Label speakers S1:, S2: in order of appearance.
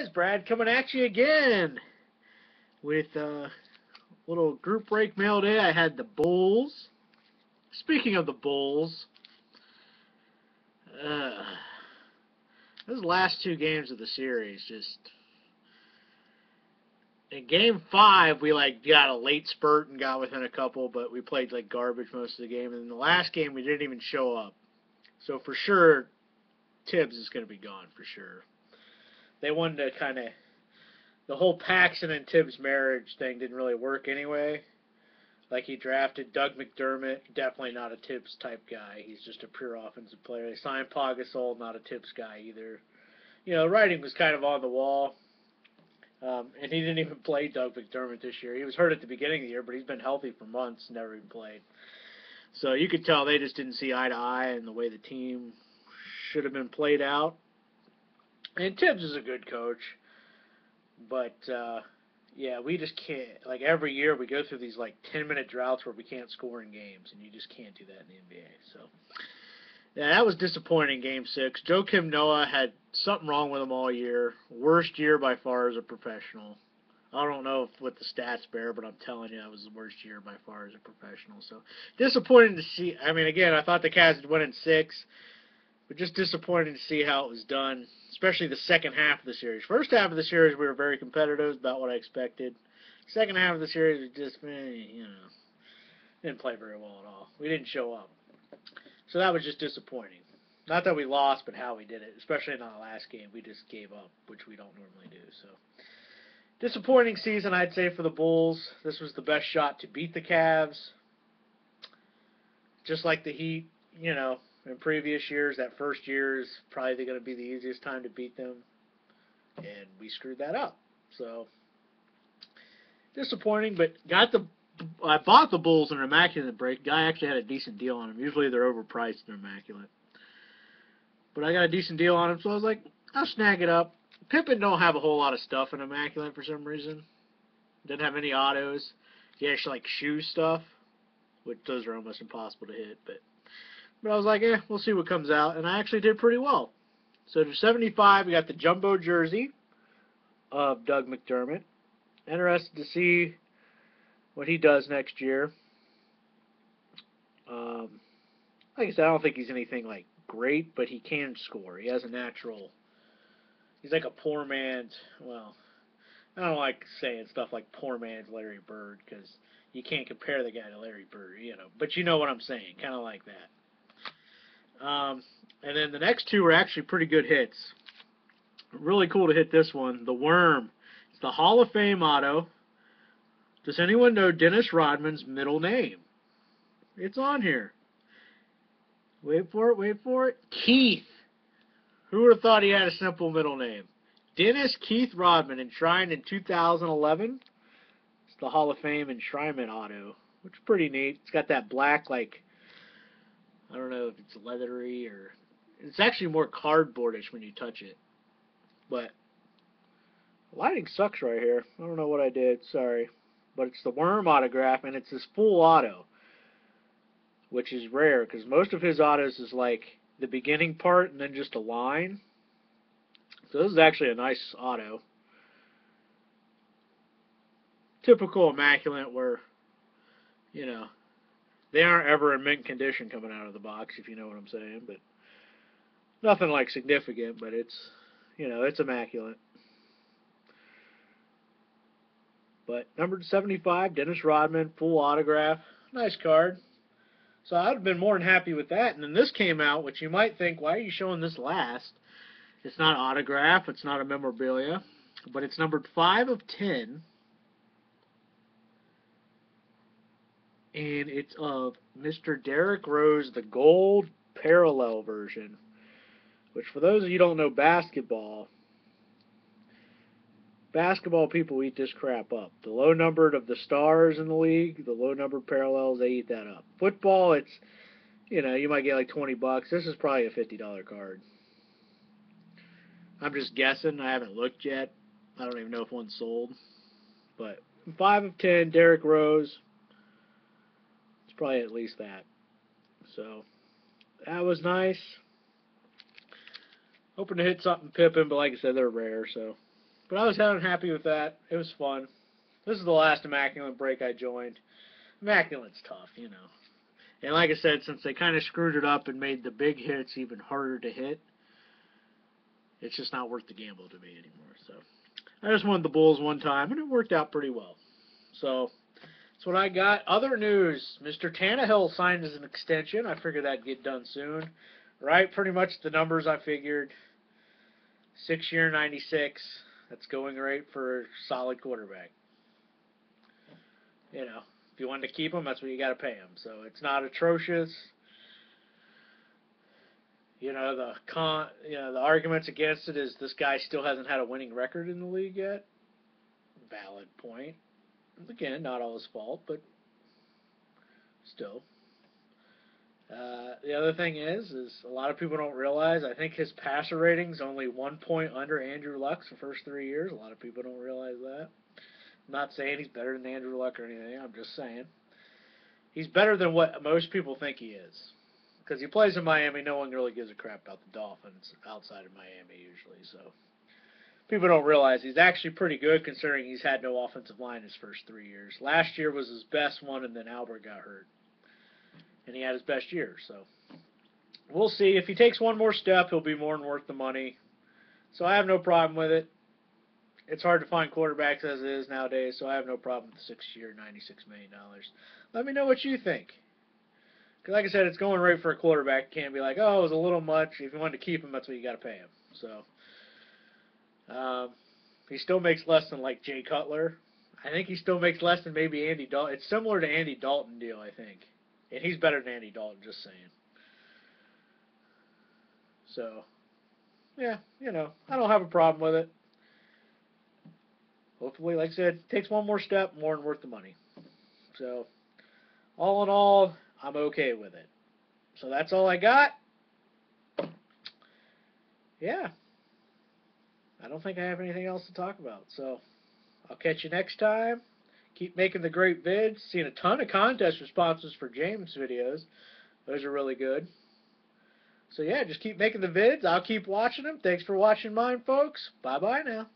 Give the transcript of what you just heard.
S1: guys, Brad coming at you again with a little group break mail day. I had the Bulls. Speaking of the Bulls, those last two games of the series, just in Game 5 we got a late spurt and got within a couple, but we played like garbage most of the game. And in the last game we didn't even show up. So for sure, Tibbs is going to be gone for sure. They wanted to kind of, the whole Paxson and Tibbs marriage thing didn't really work anyway. Like, he drafted Doug McDermott, definitely not a Tibbs type guy. He's just a pure offensive player. They signed Pau Gasol, not a Tibbs guy either. You know, writing was kind of on the wall. And he didn't even play Doug McDermott this year. He was hurt at the beginning of the year, but he's been healthy for months, never even played. So you could tell they just didn't see eye to eye in the way the team should have been played out. And Tibbs is a good coach, but yeah, we just can't. Like, every year we go through these 10-minute droughts where we can't score in games, and you just can't do that in the NBA. So yeah, that was disappointing. Game 6, Joakim Noah had something wrong with him all year. Worst year by far as a professional. I don't know what the stats bear, but I'm telling you, it was the worst year by far as a professional. So disappointing to see. I mean, again, I thought the Cavs would win in 6. But just disappointing to see how it was done, especially the second half of the series. First half of the series, we were very competitive, about what I expected. Second half of the series, we just, didn't play very well at all. We didn't show up. So that was just disappointing. Not that we lost, but how we did it, especially in the last game. We just gave up, which we don't normally do. So disappointing season, I'd say, for the Bulls. This was the best shot to beat the Cavs. Just like the Heat, in previous years, that first year is probably going to be the easiest time to beat them, and we screwed that up. So disappointing, but I bought the Bulls in an Immaculate Break. Guy actually had a decent deal on them. Usually they're overpriced in Immaculate, but I got a decent deal on them, so I was like, I'll snag it up. Pippen don't have a whole lot of stuff in Immaculate for some reason. Didn't have any autos. He actually shoe stuff, which those are almost impossible to hit, but I was like, we'll see what comes out. And I actually did pretty well. So to 75, we got the jumbo jersey of Doug McDermott. Interested to see what he does next year. Like I said, I don't think he's anything great, but he can score. He has a natural. He's like a poor man's. Well, I don't like saying stuff like poor man's Larry Bird, because you can't compare the guy to Larry Bird, But you know what I'm saying, kind of like that. And then the next two were actually pretty good hits. Really cool to hit this one. The Worm. It's the Hall of Fame auto. Does anyone know Dennis Rodman's middle name? It's on here. Wait for it. Keith. Who would have thought he had a simple middle name? Dennis Keith Rodman, enshrined in 2011. It's the Hall of Fame enshrinement auto, which is pretty neat. It's got that black, I don't know if it's leathery or... It's actually more cardboardish when you touch it. But lighting sucks right here. I don't know what I did. Sorry. But it's the Worm autograph, and it's this full auto, which is rare, because most of his autos is the beginning part and then just a line. So this is actually a nice auto. Typical Immaculate where, they aren't ever in mint condition coming out of the box, if you know what I'm saying. But nothing significant, but it's, it's Immaculate. But number 75, Dennis Rodman, full autograph. Nice card. So I'd have been more than happy with that. And then this came out, which you might think, why are you showing this last? It's not autograph. It's not a memorabilia. But it's numbered 5 of 10. And it's of Mr. Derrick Rose, the gold parallel version, which for those of you who don't know basketball people eat this crap up. The low-numbered of the stars in the league, the low-numbered parallels, they eat that up. Football, it's, you might get $20. This is probably a $50 card. I'm just guessing. I haven't looked yet. I don't even know if one's sold. But 5 of 10, Derrick Rose. Probably at least that. So that was nice. Hoping to hit something Pippen, but like I said, they're rare, so But I was happy with that. It was fun. This is the last Immaculate Break I joined. Immaculate's tough, you know. And like I said, since they kind of screwed it up and made the big hits even harder to hit, it's just not worth the gamble to me anymore. So I just won the Bulls one time, and it worked out pretty well. So that's what I got. Other news, Mr. Tannehill signed as an extension. I figured that'd get done soon. Right, pretty much the numbers I figured. 6-year, 96. That's going great for a solid quarterback. You know, if you wanted to keep him, that's what you got to pay him. So it's not atrocious. You know, the arguments against it is this guy still hasn't had a winning record in the league yet. Valid point. Again, not all his fault, but still. The other thing is a lot of people don't realize, I think his passer rating's only 1 point under Andrew Luck's the first 3 years. A lot of people don't realize that. I'm not saying he's better than Andrew Luck or anything. I'm just saying he's better than what most people think he is. Because he plays in Miami, no one really gives a crap about the Dolphins outside of Miami usually. So people don't realize he's actually pretty good considering he's had no offensive line his first 3 years. Last year was his best one, and then Albert got hurt. And he had his best year. So we'll see. If he takes one more step, he'll be more than worth the money. So I have no problem with it. It's hard to find quarterbacks as it is nowadays, so I have no problem with the 6-year, $96 million. Let me know what you think. Because like I said, it's going right for a quarterback. You can't be like, oh, it was a little much. If you wanted to keep him, that's what you got to pay him. So he still makes less than like Jay Cutler. I think he still makes less than maybe Andy Dalton. It's similar to Andy Dalton deal, I think. And he's better than Andy Dalton, just saying. So, yeah, you know, I don't have a problem with it. Hopefully, like I said, takes one more step, more than worth the money. So, all in all, I'm okay with it. So that's all I got. Yeah. I don't think I have anything else to talk about. So, I'll catch you next time. Keep making the great vids. Seen a ton of contest responses for James' videos. Those are really good. So yeah, just keep making the vids. I'll keep watching them. Thanks for watching mine, folks. Bye-bye now.